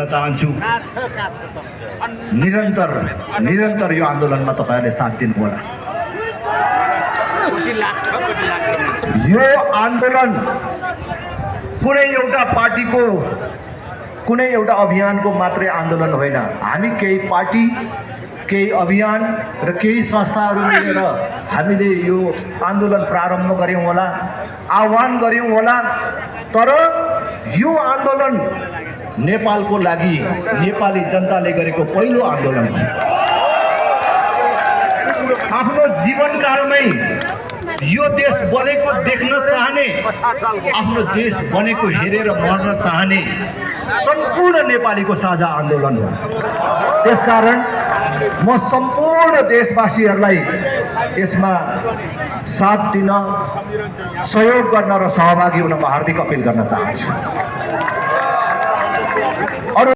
चाहन्छु निरन्तर यो आन्दोलनमा तपाईहरुले साथ दिनु होला। यो आन्दोलन कुनै एउटा पार्टीको कुनै एउटा अभियानको मात्रै आन्दोलन होइन। हामी केही पार्टी केही अभियान र केही संस्थाहरू मिलेर हामीले यो आन्दोलन प्रारम्भ गर्यौं होला, आह्वान गर्यौं होला। तर यो आन्दोलन नेपालको लागि नेपाली जनताले गरेको पहिलो आन्दोलन हो। आफ्नो जीवनकालमै यो देश बनेको देख्न चाहने, आफ्नो देश बनेको हेरेर मर्न चाहने सम्पूर्ण नेपालीको साझा आन्दोलन हो। त्यसकारण म सम्पूर्ण देशवासीहरूलाई यसमा साथ दिन, सहयोग गर्न र सहभागी हुन म हार्दिक अपिल गर्न चाहन्छु।